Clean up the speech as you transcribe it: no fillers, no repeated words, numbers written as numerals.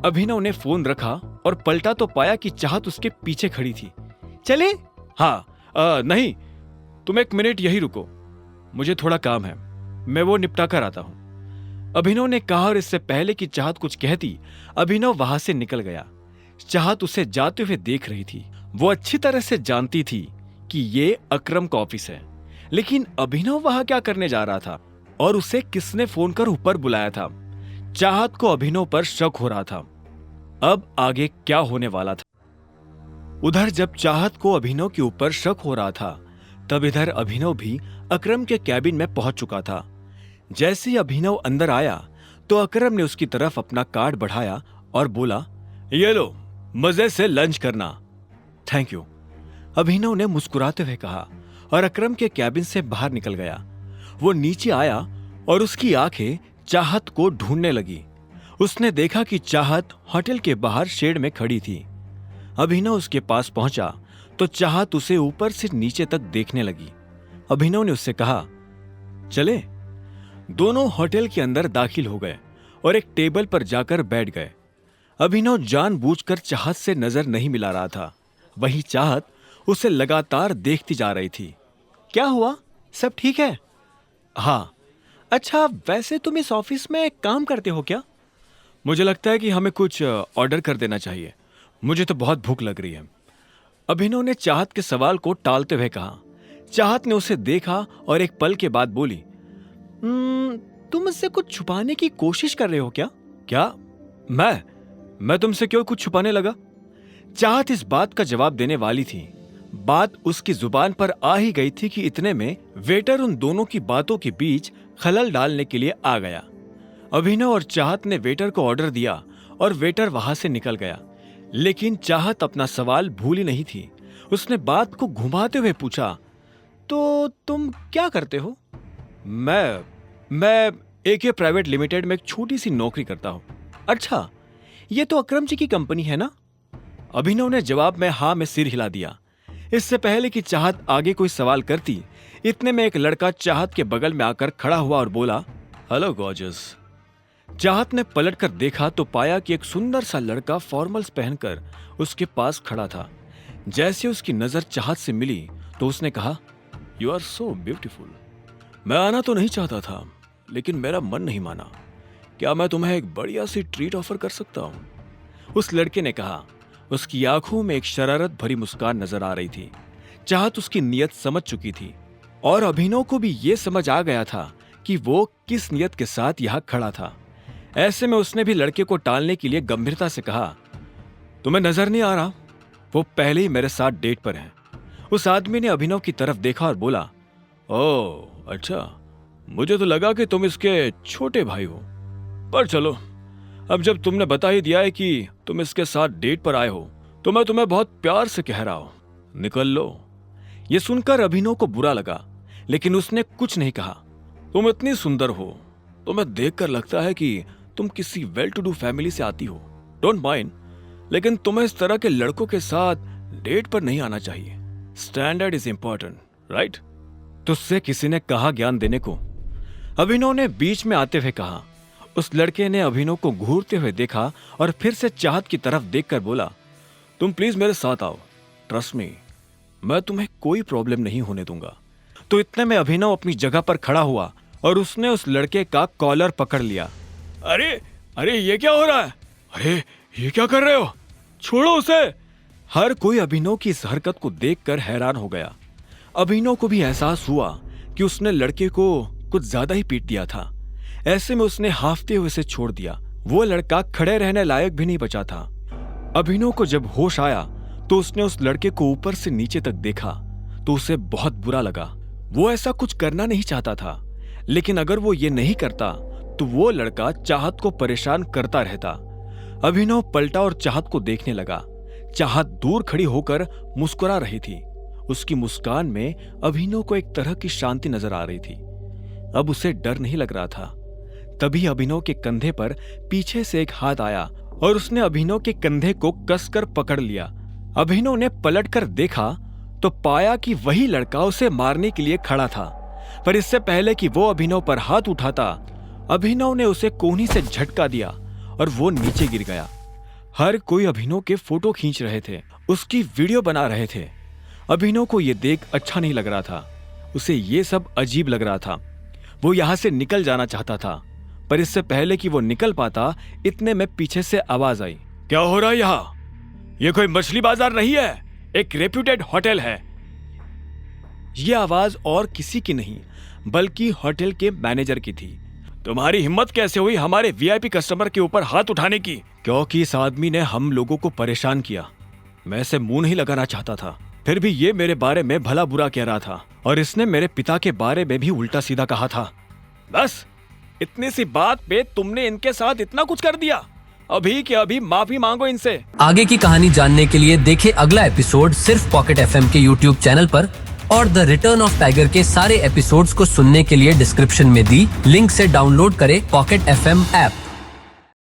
अभिनव ने फोन रखा और पलटा तो पाया कि चाहत उसके पीछे खड़ी थी। चले? हाँ, नहीं, तुम एक मिनट यही रुको, मुझे थोड़ा काम है, मैं वो निपटा कर आता हूं, अभिनव ने कहा। और इससे पहले कि चाहत कुछ कहती, अभिनव वहां से निकल गया। चाहत उसे जाते हुए देख रही थी। वो अच्छी तरह से जानती थी कि ये अकरम का ऑफिस है, लेकिन अभिनव वहां क्या करने जा रहा था और उसे किसने फोन कर ऊपर बुलाया था। चाहत को अभिनव पर शक हो रहा था। अब आगे क्या होने वाला था? उधर जब चाहत को अभिनव के ऊपर शक हो रहा था, तब इधर अभिनव भी अकरम के कैबिन में पहुंच चुका था। जैसे ही अभिनव अंदर आया तो अकरम ने उसकी तरफ अपना कार्ड बढ़ाया और बोला, ये लो, मजे से लंच करना। थैंक यू, अभिनव ने मुस्कुराते हुए कहा और अकरम के कैबिन से बाहर निकल गया। वो नीचे आया और उसकी आंखें चाहत को ढूंढने लगी। उसने देखा कि चाहत होटल के बाहर शेड में खड़ी थी। अभिनव उसके पास पहुंचा तो चाहत उसे ऊपर से नीचे तक देखने लगी। अभिनव ने उससे कहा, चले? दोनों होटल के अंदर दाखिल हो गए और एक टेबल पर जाकर बैठ गए। अभिनव जानबूझकर चाहत से नजर नहीं मिला रहा था, वहीं चाहत उसे लगातार देखती जा रही थी। क्या हुआ, सब ठीक है? हाँ। अच्छा, वैसे तुम इस ऑफिस में काम करते हो क्या? मुझे लगता है कि हमें कुछ ऑर्डर कर देना चाहिए, मुझे तो बहुत भूख लग रही है, अभिनव ने चाहत के सवाल को टालते हुए कहा। चाहत ने उसे देखा और एक पल के बाद बोली, तुम मुझसे कुछ छुपाने की कोशिश कर रहे हो क्या? क्या? मैं तुमसे क्यों कुछ छुपाने लगा? चाहत इस बात का जवाब देने वाली थी। बात उसकी जुबान पर आ ही गई थी कि इतने में वेटर उन दोनों की बातों के बीच खलल डालने के लिए आ गया। अभिनव और चाहत ने वेटर को ऑर्डर दिया और वेटर वहां से निकल गया, लेकिन चाहत अपना सवाल भूली नहीं थी। उसने बात को घुमाते हुए पूछा, तो तुम क्या करते हो? मैं AK प्राइवेट लिमिटेड में एक छोटी सी नौकरी करता हूं। अच्छा, ये तो अकरम जी की कंपनी है ना? अभिनव ने जवाब में हाँ में सिर हिला दिया। इससे पहले कि चाहत आगे कोई सवाल करती, इतने में एक लड़का चाहत के बगल में आकर खड़ा हुआ और बोला, हेलो गॉर्जियस। चाहत ने पलटकर देखा तो पाया कि एक सुंदर सा लड़का फॉर्मल्स पहनकर उसके पास खड़ा था। जैसे उसकी नजर चाहत से मिली तो उसने कहा, यू आर सो ब्यूटीफुल। मैं आना तो नहीं चाहता था, लेकिन मेरा मन नहीं माना। क्या मैं तुम्हें एक बढ़िया सी ट्रीट ऑफर कर सकता हूं? उस लड़के ने कहा। उसकी आंखों में एक शरारत भरी मुस्कान नजर आ रही थी। चाहत उसकी नीयत समझ चुकी थी और अभिनव को भी यह समझ आ गया था कि वो किस नीयत के साथ यहां खड़ा था। ऐसे में उसने भी लड़के को टालने के लिए गंभीरता से कहा, तुम्हें नजर नहीं आ रहा? वो पहले ही मेरे साथ डेट पर है। उस आदमी ने अभिनव की तरफ देखा और बोला, ओह अच्छा, मुझे तो लगा कि तुम इसके छोटे भाई हो। पर चलो, अब जब तुमने बता ही दिया है कि तुम इसके साथ डेट पर आए हो, तो मैं तुम्हें बहुत प्यार से कह रहा हूं, निकल लो। यह सुनकर अभिनव को बुरा लगा, लेकिन उसने कुछ नहीं कहा। तुम इतनी सुंदर हो, तुम्हें देखकर लगता है कि तुम किसी वेल टू डू फैमिली से आती हो। डोंट माइंड, लेकिन तुम्हें इस तरह के लड़कों के साथ डेट पर नहीं आना चाहिए। Standard is important, right? तुझसे किसी ने कहा ज्ञान देने को? अभिनव ने बीच में आते हुए कहा। उस लड़के ने अभिनव को घूरते हुए देखा और फिर से चाहत की तरफ देखकर बोला, तुम प्लीज मेरे साथ आओ, ट्रस्ट मी, मैं तुम्हें कोई प्रॉब्लम नहीं होने दूंगा। तो इतने में अभिनव अपनी जगह पर खड़ा हुआ और उसने उस लड़के का कॉलर पकड़ लिया। अरे अरे, ये क्या हो रहा है? अरे ये क्या कर रहे हो? छोड़ो उसे। हर कोई अभिनव की इस हरकत को देखकर हैरान हो गया। अभिनव को भी एहसास हुआ कि उसने लड़के को कुछ ज्यादा ही पीट दिया था। ऐसे में उसने हाफते हुए उसे छोड़ दिया। वो लड़का खड़े रहने लायक भी नहीं बचा था। अभिनव को जब होश आया तो उसने उस लड़के को ऊपर से नीचे तक देखा तो उसे बहुत बुरा लगा। वो ऐसा कुछ करना नहीं चाहता था, लेकिन अगर वो ये नहीं करता तो वो लड़का चाहत को परेशान करता रहता। अभिनव पलटा और चाहत को देखने लगा। चाहत दूर खड़ी होकर मुस्कुरा रही थी। उसकी मुस्कान में अभिनव को एक तरह की शांति नजर आ रही थी। अब उसे डर नहीं लग रहा था। तभी अभिनव के कंधे पर पीछे से एक हाथ आया और उसने अभिनव के कंधे को कसकर पकड़ लिया। अभिनव ने पलटकर देखा तो पाया कि वही लड़का उसे मारने के लिए खड़ा था, पर इससे पहले कि वो अभिनव पर हाथ उठाता, अभिनव ने उसे कोहनी से झटका दिया और वो नीचे गिर गया। हर कोई अभिनव के फोटो खींच रहे थे, उसकी वीडियो बना रहे थे। अभिनव को ये देख अच्छा नहीं लग रहा था, उसे ये सब अजीब लग रहा था। वो यहाँ से निकल जाना चाहता था, पर इससे पहले कि वो निकल पाता, इतने में पीछे से आवाज आई। क्या हो रहा है यहाँ? ये कोई मछली बाजार नहीं है, एक रेप्यूटेड होटल है। ये आवाज और किसी की नहीं बल्कि होटल के मैनेजर की थी। तुम्हारी हिम्मत कैसे हुई हमारे वीआईपी कस्टमर के ऊपर हाथ उठाने की? क्योंकि इस आदमी ने हम लोगों को परेशान किया। मैं इसे मुंह नहीं लगाना चाहता था, फिर भी ये मेरे बारे में भला बुरा कह रहा था और इसने मेरे पिता के बारे में भी उल्टा सीधा कहा था। बस इतनी सी बात पे तुमने इनके साथ इतना कुछ कर दिया? अभी के अभी माफी मांगो इनसे। आगे की कहानी जानने के लिए देखें अगला एपिसोड सिर्फ पॉकेट एफएम के यूट्यूब चैनल पर, और द रिटर्न ऑफ टाइगर के सारे एपिसोड्स को सुनने के लिए डिस्क्रिप्शन में दी लिंक से डाउनलोड करें पॉकेट एफएम ऐप।